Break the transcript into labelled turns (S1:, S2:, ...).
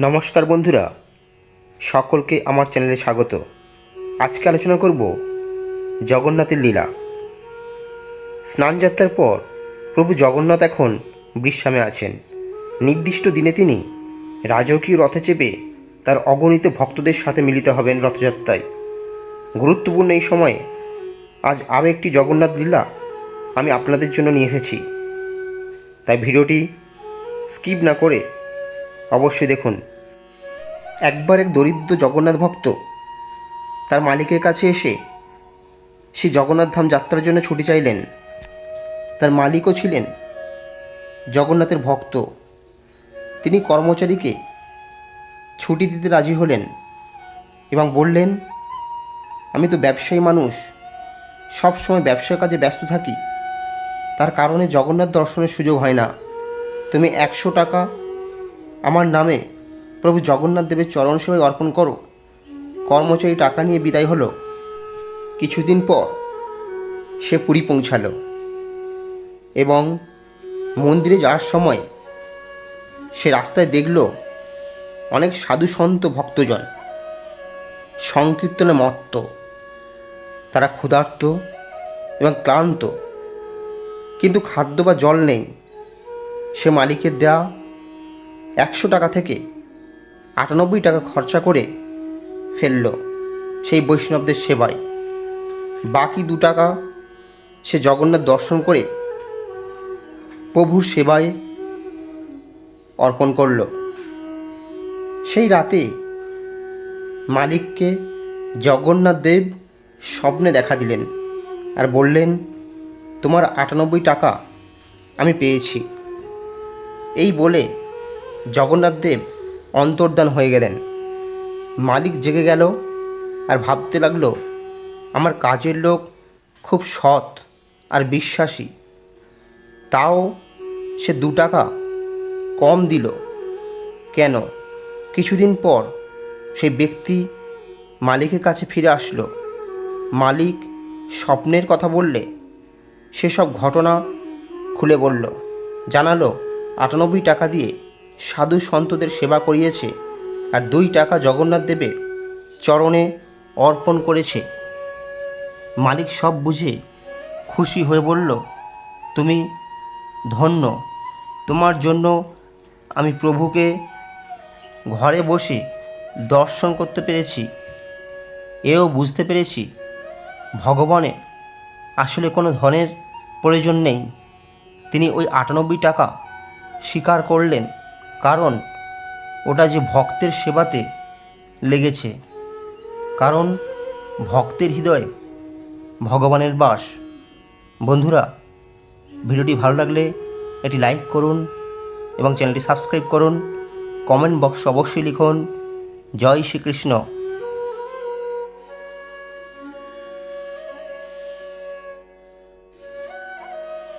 S1: নমস্কার বন্ধুরা, সকলকে আমার চ্যানেলে স্বাগত। আজকে আলোচনা করব জগন্নাথের লীলা। স্নানযাত্রার পর প্রভু জগন্নাথ এখন বিশ্রামে আছেন। নির্দিষ্ট দিনে তিনি রাজকীয় রথে চেপে তার অগণিত ভক্তদের সাথে মিলিত হবেন রথযাত্রায়। গুরুত্বপূর্ণ এই সময়ে আজ আরও একটি জগন্নাথ লীলা আমি আপনাদের জন্য নিয়ে এসেছি, তাই ভিডিওটি স্কিপ না করে অবশ্যই দেখুন। একবার এক দরিদ্র জগন্নাথ ভক্ত তার মালিকের কাছে এসে সে জগন্নাথ ধাম যাত্রার জন্য ছুটি চাইলেন। তার মালিকও ছিলেন জগন্নাথের ভক্ত। তিনি কর্মচারীকে ছুটি দিতে রাজি হলেন এবং বললেন, আমি তো ব্যবসায়ী মানুষ, সব সময় ব্যবসার কাজে ব্যস্ত থাকি, তার কারণে জগন্নাথ দর্শনের সুযোগ হয় না। তুমি 100 টাকা আমার নামে প্রভু জগন্নাথ দেবের চরণ সেবায় অর্পণ করো। কর্মচারী টাকা নিয়ে বিদায় হলো। কিছুদিন পর সে পুরী পৌঁছালো এবং মন্দিরে যাওয়ার সময় সে রাস্তায় দেখল অনেক সাধু সন্ত ভক্তজন সংকীর্তনে মত্ত। তারা ক্ষুধার্ত এবং ক্লান্ত, কিন্তু খাদ্য বা জল নেই। সে মালিকের দেয়া 100 টাকা থেকে 98 টাকা খরচা করে ফেলল সেই বৈষ্ণবদের সেবায়। বাকি 2 টাকা সে জগন্নাথ দর্শন করে প্রভুর সেবায় অর্পণ করল। সেই রাতে মালিককে জগন্নাথ দেব স্বপ্নে দেখা দিলেন আর বললেন, তোমার 98 টাকা আমি পেয়েছি। এই বলে জগন্নাথ দেব অন্তর্ধান হয়ে গেলেন। মালিক জেগে গেল আর ভাবতে লাগলো, আমার কাজের লোক খুব সৎ আর বিশ্বাসী, তাও সে 2 টাকা কম দিল কেন? কিছুদিন পর সেই ব্যক্তি মালিকের কাছে ফিরে আসলো। মালিক স্বপ্নের কথা বললে সেসব ঘটনা খুলে বলল, জানালো 98 টাকা দিয়ে সাধু সন্তদের সেবা করিয়েছে আর 2 টাকা জগন্নাথ দেবের চরণে অর্পণ করেছে। মালিক সব বুঝে খুশি হয়ে বলল, তুমি ধন্য, তোমার জন্য আমি প্রভুকে ঘরে বসে দর্শন করতে পেরেছি। এও বুঝতে পেরেছি ভগবানের আসলে কোনো ধনের প্রয়োজন নেই। তিনি ওই 98 টাকা স্বীকার করলেন কারণ ওটা যে ভক্তের সেবাতে লেগেছে, কারণ ভক্তের হৃদয়ে ভগবানের বাস। বন্ধুরা, ভিডিওটি ভালো লাগলে এটি লাইক করুন এবং চ্যানেলটি সাবস্ক্রাইব করুন। কমেন্ট বক্সে অবশ্যই লিখুন, জয় শ্রীকৃষ্ণ।